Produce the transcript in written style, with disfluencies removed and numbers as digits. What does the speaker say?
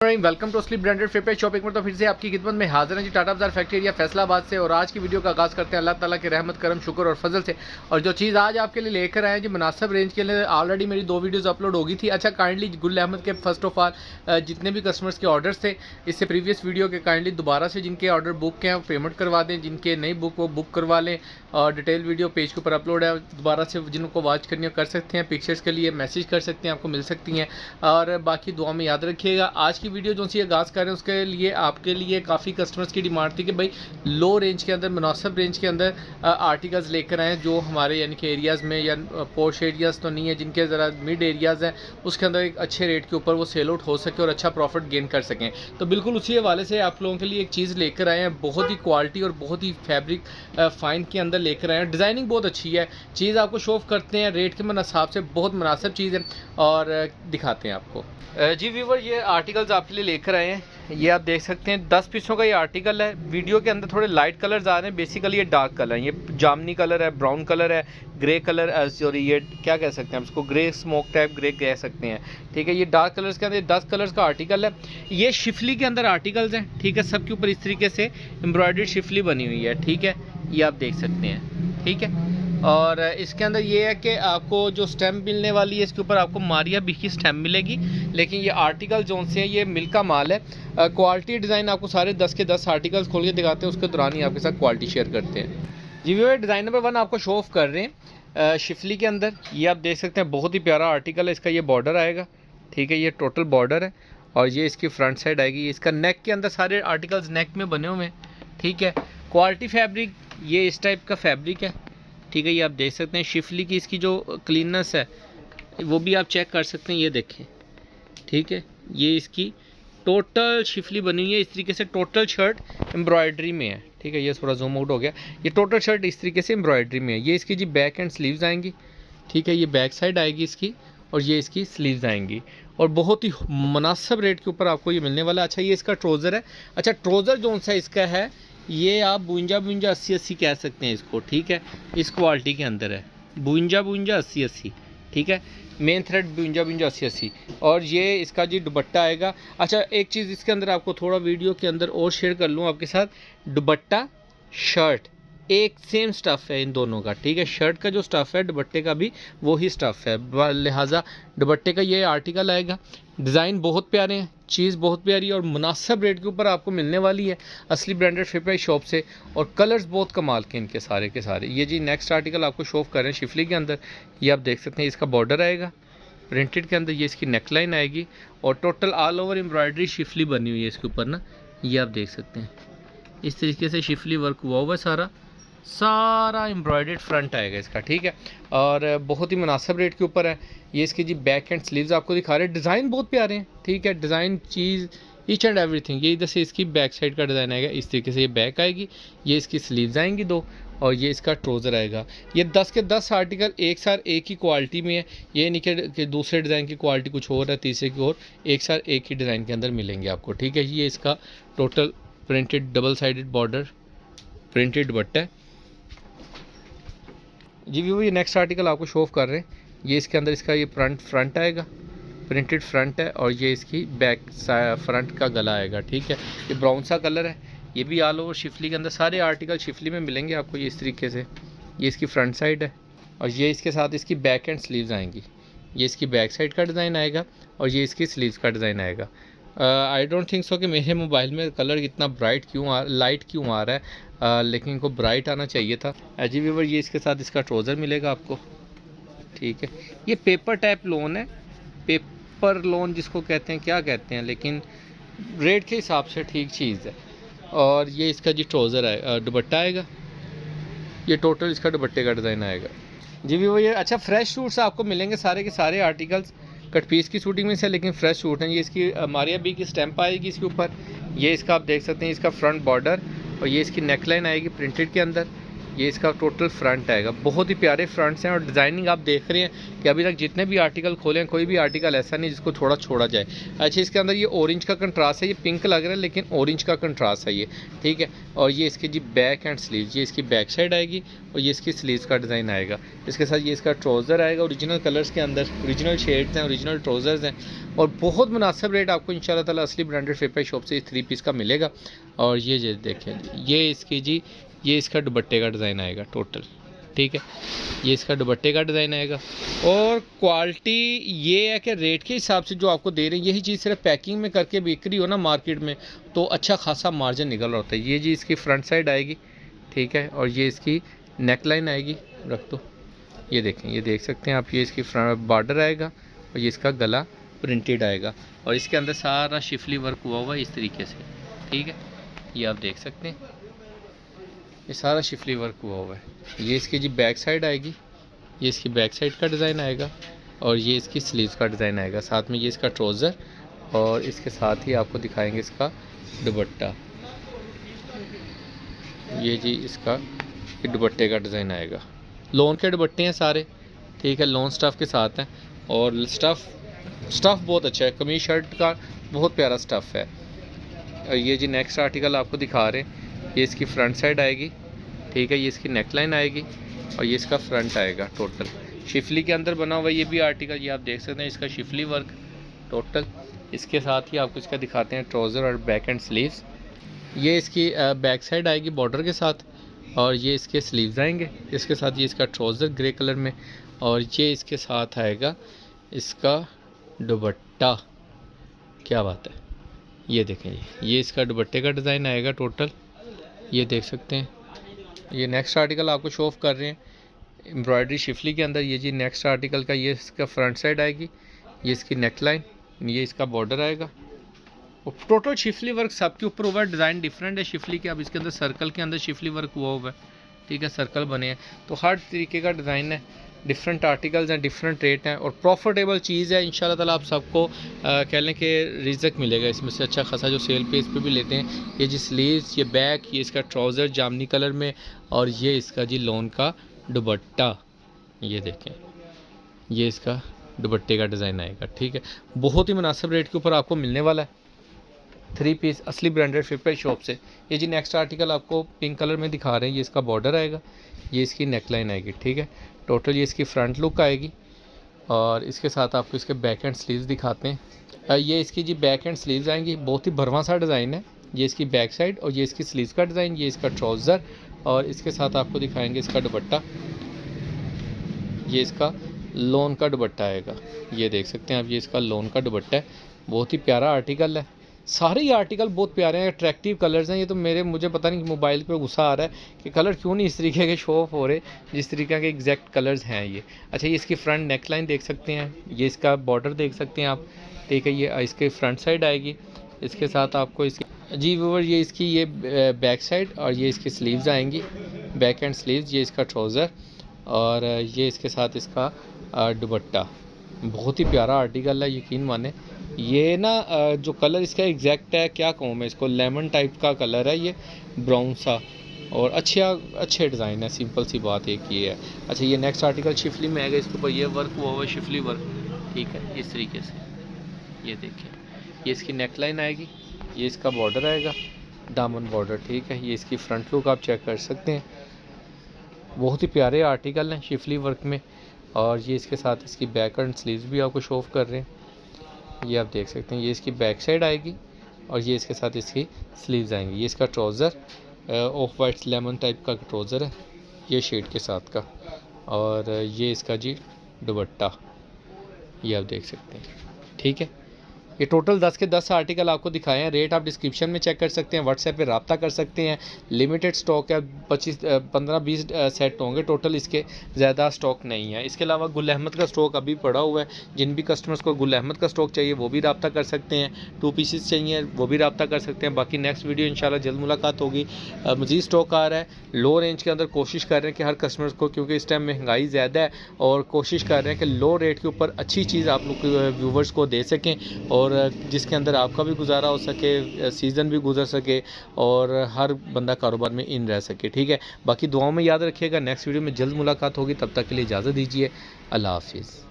Morning, welcome to sleep branded paper shopping में। तो फिर से आपकी खिदमत में हाजिर हैं जी टाटा बाजार फैक्ट्री एरिया फैसलाबाद से। और आज की वीडियो का आगाज़ करते हैं अल्लाह ताला के रहमत करम शुक्र और फजल से। और जो चीज़ आज आपके लिए लेकर आए हैं जी मुनासिब रेंज के लिए, ऑलरेडी मेरी 2 वीडियोस अपलोड होगी थी। अच्छा, काइंडली गुल अहमद के फर्स्ट ऑफ ऑल जितने भी कस्टमर्स के ऑर्डर्स थे इससे प्रीवियस वीडियो के, काइंडली दोबारा से जिनके ऑर्डर बुक के हैं पेमेंट करवा दें, जिनके नहीं बुक वो बुक करवा लें। और डिटेल वीडियो पेज के ऊपर अपलोड है, दोबारा से जिनको वॉच करनी हो कर सकते हैं। पिक्चर्स के लिए मैसेज कर सकते हैं, आपको मिल सकती हैं। और बाकी दुआ में याद रखिएगा। आज की वीडियो जो सी आगाज़ कर रहे हैं उसके लिए आपके लिए काफ़ी कस्टमर्स की डिमांड थी कि भाई लो रेंज के अंदर, मुनासिब रेंज के अंदर आर्टिकल्स लेकर आएँ जो हमारे यानी कि एरियाज़ में, या पोश एरियाज़ तो नहीं है, जिनके ज़रा मिड एरियाज़ हैं उसके अंदर एक अच्छे रेट के ऊपर वो सेल आउट हो सके और अच्छा प्रॉफिट गेन कर सकें। तो बिल्कुल उसी हवाले से आप लोगों के लिए एक चीज़ लेकर आए हैं, बहुत ही क्वालिटी और बहुत ही फैब्रिक फाइन के अंदर लेकर आए हैं। डिज़ाइनिंग बहुत अच्छी है, चीज़ आपको शो ऑफ करते हैं, रेट के हिसाब से बहुत मुनासिब चीज़ है और दिखाते हैं आपको। जी व्यूवर, ये आर्टिकल्स आपके लिए लेकर आए हैं। ये आप देख सकते हैं 10 पीसों का ये आर्टिकल है। वीडियो के अंदर थोड़े लाइट कलर्स आ रहे हैं, बेसिकली ये डार्क कलर है। ये जामनी कलर है, ब्राउन कलर है, ग्रे कलर, सॉरी ये क्या कह सकते हैं हम इसको, ग्रे स्मोक टाइप ग्रे कह सकते हैं। ठीक है, ये डार्क कलर्स के अंदर 10 कलर्स का आर्टिकल है। ये शिफली के अंदर आर्टिकल्स हैं। ठीक है, सबके ऊपर इस तरीके से एम्ब्रॉयडर्ड शिफली बनी हुई है। ठीक है, ये आप देख सकते हैं। ठीक है, और इसके अंदर ये है कि आपको जो स्टैम्प मिलने वाली है इसके ऊपर आपको मारिया बी की स्टैम्प मिलेगी। लेकिन ये आर्टिकल जो से है ये मिल का माल है। क्वालिटी डिज़ाइन आपको सारे 10 के 10 आर्टिकल्स खोल के दिखाते हैं, उसके दौरान ही आपके साथ क्वालिटी शेयर करते हैं। जी व्यूअर, डिज़ाइन नंबर 1 आपको शो ऑफ कर रहे हैं शिफली के अंदर। ये आप देख सकते हैं, बहुत ही प्यारा आर्टिकल है। इसका ये बॉर्डर आएगा। ठीक है, ये टोटल बॉर्डर है और ये इसकी फ्रंट साइड आएगी। इसका नेक के अंदर सारे आर्टिकल्स नेक में बने हुए हैं। ठीक है, क्वालिटी फैब्रिक ये इस टाइप का फैब्रिक है। ठीक है, ये आप देख सकते हैं शिफली की इसकी जो क्लीननेस है वो भी आप चेक कर सकते हैं। ये देखें, ठीक है, ये इसकी टोटल शिफली बनी हुई है। इस तरीके से टोटल शर्ट एम्ब्रॉयडरी में है। ठीक है, ये थोड़ा जूम आउट हो गया। ये टोटल शर्ट इस तरीके से एम्ब्रॉयडरी में है। ये इसकी जी बैक एंड स्लीव्स आएंगी। ठीक है, ये बैक साइड आएगी इसकी और ये इसकी स्लीव्स आएंगी और बहुत ही मुनासिब रेट के ऊपर आपको ये मिलने वाला है। अच्छा, ये इसका ट्राउज़र है। अच्छा, ट्राउज़र जो सा इसका है ये आप 52 80 कह सकते हैं इसको। ठीक है, इस क्वालिटी के अंदर है 52 80। ठीक है, मेन थ्रेड 52 80। और ये इसका जी दुपट्टा आएगा। अच्छा, एक चीज़ इसके अंदर आपको थोड़ा वीडियो के अंदर और शेयर कर लूँ आपके साथ। दुपट्टा शर्ट एक सेम स्टफ़ है इन दोनों का। ठीक है, शर्ट का जो स्टफ़ है दुपट्टे का भी वही स्टफ़ है, लिहाजा दुपट्टे का ये आर्टिकल आएगा। डिज़ाइन बहुत प्यारे हैं, चीज़ बहुत प्यारी और मुनासिब रेट के ऊपर आपको मिलने वाली है असली ब्रांडेड फेपर शॉप से। और कलर्स बहुत कमाल के इनके सारे के सारे। ये जी नेक्स्ट आर्टिकल आपको शो ऑफ कर रहे हैं शिफली के अंदर। ये आप देख सकते हैं, इसका बॉर्डर आएगा प्रिंटेड के अंदर, ये इसकी नेकलाइन आएगी और total all over embroidery Schiffli बनी हुई है इसके ऊपर ना। ये आप देख सकते हैं इस तरीके से शिफली वर्क हुआ हुआ है, सारा एम्ब्रॉयडर्ड फ्रंट आएगा इसका। ठीक है, और बहुत ही मुनासिब रेट के ऊपर है। ये इसकी जी बैक एंड स्लीव्स आपको दिखा रहे हैं। डिज़ाइन बहुत प्यारे हैं। ठीक है, design cheese each and everything. ये इधर से इसकी बैक साइड का डिज़ाइन आएगा, इस तरीके से ये बैक आएगी, ये इसकी स्लीव्स आएंगी 2 और ये इसका ट्राउज़र आएगा। ये 10 के 10 आर्टिकल एक साथ एक ही क्वालिटी में है। ये नहीं कि दूसरे डिज़ाइन की क्वालिटी कुछ और है, तीसरे की और, एक साथ एक ही डिज़ाइन के अंदर मिलेंगे आपको। ठीक है, ये इसका total printed double sided border printed दुपट्टा है। जी व्यू, ये नेक्स्ट आर्टिकल आपको शो ऑफ कर रहे हैं। ये इसके अंदर इसका ये फ्रंट आएगा, प्रिंटेड फ्रंट है और ये इसकी बैक फ्रंट का गला आएगा। ठीक है, ये ब्राउन सा कलर है। ये भी ऑल ओवर शिफली के अंदर सारे आर्टिकल शिफली में मिलेंगे आपको। ये इस तरीके से ये इसकी फ्रंट साइड है और ये इसके साथ इसकी बैक एंड स्लीव्स आएंगी। ये इसकी बैक साइड का डिज़ाइन आएगा और ये इसकी स्लीव्स का डिज़ाइन आएगा। आई डोंट थिंक सो कि मेरे मोबाइल में कलर इतना लाइट क्यों आ रहा है, लेकिन इनको ब्राइट आना चाहिए था। जी व्यूअर, ये इसके साथ इसका ट्राउज़र मिलेगा आपको। ठीक है, ये पेपर टाइप लोन है, पेपर लोन जिसको कहते हैं, क्या कहते हैं, लेकिन रेट के हिसाब से ठीक चीज़ है। और ये इसका जी ट्राउज़र है, दुपट्टा आएगा। ये टोटल इसका दुपट्टे का डिज़ाइन आएगा। जी व्यूअर, ये अच्छा फ्रेश सूट्स आपको मिलेंगे सारे के सारे आर्टिकल्स कट पीस की शूटिंग में से, लेकिन फ्रेश शूट हैं। ये इसकी मारिया बी की स्टैम्प आएगी इसके ऊपर। ये इसका आप देख सकते हैं, इसका फ्रंट बॉर्डर और ये इसकी नेकलाइन आएगी प्रिंटेड के अंदर। ये इसका टोटल फ्रंट आएगा। बहुत ही प्यारे फ्रंट्स हैं और डिज़ाइनिंग आप देख रहे हैं कि अभी तक जितने भी आर्टिकल खोले हैं कोई भी आर्टिकल ऐसा नहीं जिसको थोड़ा छोड़ा जाए। अच्छा, इसके अंदर ये ऑरेंज का कंट्रास्ट है, ये पिंक लग रहा है लेकिन ऑरेंज का कंट्रास्ट है ये, ठीक है। और ये इसकी जी बैक एंड स्लीव, ये इसकी बैक साइड आएगी और ये इसकी स्लीव्स का डिज़ाइन आएगा। इसके साथ ये इसका ट्राउज़र आएगा ओरिजिनल कलर्स के अंदर, ओरिजिनल शेड्स हैं, ओरिजिनल ट्राउज़र्स हैं और बहुत मुनासिब रेट आपको इंशाल्लाह ताला असली ब्रांडेड फेपर शॉप से इस 3 पीस का मिलेगा। और ये देखें, ये इसकी जी ये इसका दुपट्टे का डिज़ाइन आएगा टोटल, ठीक है। ये इसका दुपट्टे का डिज़ाइन आएगा और क्वालिटी ये है कि रेट के हिसाब से जो आपको दे रहे हैं यही चीज़ सिर्फ पैकिंग में करके बिक्री हो ना मार्केट में तो अच्छा खासा मार्जिन निकल रहा होता है। ये जी इसकी फ्रंट साइड आएगी, ठीक है। और ये इसकी नेक लाइन आएगी, रख दो, ये देखें, ये देख सकते हैं आप, ये इसकी फ्रंट बॉर्डर आएगा और ये इसका गला प्रिंटेड आएगा और इसके अंदर सारा शिफली वर्क हुआ हुआ है इस तरीके से, ठीक है। ये आप देख सकते हैं, ये सारा शिफली वर्क हुआ हुआ है। ये इसकी जी बैक साइड आएगी, ये इसकी बैक साइड का डिज़ाइन आएगा और ये इसकी स्लीव्स का डिज़ाइन आएगा। साथ में ये इसका ट्राउज़र और इसके साथ ही आपको दिखाएंगे इसका दुपट्टा। ये जी इसका दुपट्टे का डिज़ाइन आएगा। लोन के दुपट्टे हैं सारे, ठीक है, लोन स्टफ़ के साथ हैं और स्टफ़ बहुत अच्छा है, कमीज शर्ट का बहुत प्यारा स्टफ़ है। और ये जी नेक्स्ट आर्टिकल आपको दिखा रहे हैं, ये इसकी फ्रंट साइड आएगी, ठीक है। ये इसकी नेक लाइन आएगी और ये इसका फ्रंट आएगा टोटल शिफली के अंदर बना हुआ ये भी आर्टिकल, ये आप देख सकते हैं इसका शिफली वर्क टोटल। इसके साथ ही आपको इसका दिखाते हैं ट्राउज़र और बैक एंड स्लीव्स। ये इसकी बैक साइड आएगी बॉर्डर के साथ और ये इसके स्लीव्स आएंगे। इसके साथ ये इसका ट्राउज़र ग्रे कलर में और ये इसके साथ आएगा इसका दुपट्टा। क्या बात है, ये देखें जी, ये इसका दुपट्टे का डिज़ाइन आएगा टोटल, ये देख सकते हैं। ये नेक्स्ट आर्टिकल आपको शो ऑफ कर रहे हैं एम्ब्रॉयडरी शिफली के अंदर। ये जी नेक्स्ट आर्टिकल का ये इसका फ्रंट साइड आएगी, ये इसकी नेक लाइन, ये इसका बॉर्डर आएगा और टोटल शिफली वर्क सबके ऊपर हुआ है। डिज़ाइन डिफरेंट है शिफली के, अब इसके अंदर सर्कल के अंदर शिफली वर्क हुआ है, ठीक है, सर्कल बने हैं तो हर तरीके का डिज़ाइन है। डिफरेंट आर्टिकल्स हैं, डिफरेंट रेट हैं और प्रॉफिटेबल चीज़ है इंशाल्लाह ताला। आप सबको कह लें कि रिज़्क मिलेगा इसमें से अच्छा खासा, जो सेल पेज पे भी लेते हैं। ये जी स्लीव्स, ये बैक, ये इसका ट्राउज़र जामनी कलर में और ये इसका जी लोन का दुपट्टा, ये देखें, ये इसका दुपट्टे का डिज़ाइन आएगा, ठीक है। बहुत ही मुनासिब रेट के ऊपर आपको मिलने वाला है 3 पीस असली ब्रांडेड फेपर शॉप से। ये जी नेक्स्ट आर्टिकल आपको पिंक कलर में दिखा रहे हैं, ये इसका बॉर्डर आएगा, ये इसकी नेक लाइन आएगी, ठीक है। टोटल ये इसकी फ्रंट लुक आएगी और इसके साथ आपको इसके बैक एंड स्लीव्स दिखाते हैं। ये इसकी जी बैक एंड स्लीव्स आएंगी, बहुत ही भरवा सा डिज़ाइन है। ये इसकी बैक साइड और ये इसकी स्लीव्स का डिज़ाइन, ये इसका ट्राउज़र और इसके साथ आपको दिखाएंगे इसका दुपट्टा। ये इसका लोन का दुपट्टा आएगा, ये देख सकते हैं आप, ये इसका लोन का दुपट्टा है। बहुत ही प्यारा आर्टिकल है, सारे ही आर्टिकल बहुत प्यारे हैं, अट्रैक्टिव कलर्स हैं। ये तो मुझे पता नहीं मोबाइल पे गुस्सा आ रहा है कि कलर क्यों नहीं इस तरीके के शो ऑफ हो रहे जिस तरीके के एग्जैक्ट कलर्स हैं ये। अच्छा, ये इसकी फ्रंट नेक लाइन देख सकते हैं, ये इसका बॉर्डर देख सकते हैं आप, ठीक है। ये इसके फ्रंट साइड आएगी, इसके साथ आपको इसकी जी व्यूअर ये इसकी ये बैक साइड और ये इसकी स्लीव्स आएंगी, बैक एंड स्लीव्स। ये इसका ट्राउज़र और ये इसके साथ इसका दुपट्टा। बहुत ही प्यारा आर्टिकल है, यकीन माने। ये ना जो कलर इसका एग्जैक्ट है, क्या कहूँ मैं इसको, लेमन टाइप का कलर है ये, ब्राउन सा और अच्छे डिज़ाइन है, सिंपल सी बात एक ये है। अच्छा, ये नेक्स्ट आर्टिकल शिफली में आएगा, इसके ऊपर ये वर्क हुआ हुआ है शिफली वर्क, ठीक है, इस तरीके से। ये देखिए, ये इसकी नेक लाइन आएगी, ये इसका बॉर्डर आएगा, दामन बॉर्डर, ठीक है। ये इसकी फ्रंट लुक आप चेक कर सकते हैं। बहुत ही प्यारे आर्टिकल हैं शिफली वर्क में और ये इसके साथ इसकी बैक एंड स्लीव्स भी आपको शो ऑफ कर रहे हैं, ये आप देख सकते हैं। ये इसकी बैक साइड आएगी और ये इसके साथ इसकी स्लीव्स आएंगी। ये इसका trouser of white lemon type का ट्राउज़र है ये शेड के साथ का और ये इसका जी दुपट्टा, ये आप देख सकते हैं, ठीक है। ये टोटल 10 के 10 आर्टिकल आपको दिखाए हैं। रेट आप डिस्क्रिप्शन में चेक कर सकते हैं, व्हाट्सएप पे रब्ता कर सकते हैं। लिमिटेड स्टॉक है, 15-20 सेट होंगे टोटल, इसके ज़्यादा स्टॉक नहीं है। इसके अलावा गुल अहमद का स्टॉक अभी पड़ा हुआ है, जिन भी कस्टमर्स को गुल अहमद का स्टॉक चाहिए वो भी रब्ता कर सकते हैं। 2 पीसेस चाहिए वो भी रब्ता कर सकते हैं। बाकी नेक्स्ट वीडियो इंशाल्लाह जल्द मुलाकात होगी। मज़ीद स्टॉक आ रहा है लो रेंज के अंदर, कोशिश कर रहे हैं कि हर कस्टमर्स को, क्योंकि इस टाइम महंगाई ज़्यादा है और कोशिश कर रहे हैं कि लो रेट के ऊपर अच्छी चीज़ आप लोग व्यूवर्स को दे सकें और और जिसके अंदर आपका भी गुजारा हो सके, सीज़न भी गुजर सके और हर बंदा कारोबार में इन रह सके। ठीक है, बाकी दुआओं में याद रखिएगा। नेक्स्ट वीडियो में जल्द मुलाकात होगी, तब तक के लिए इजाज़त दीजिए। अल्लाह हाफिज़।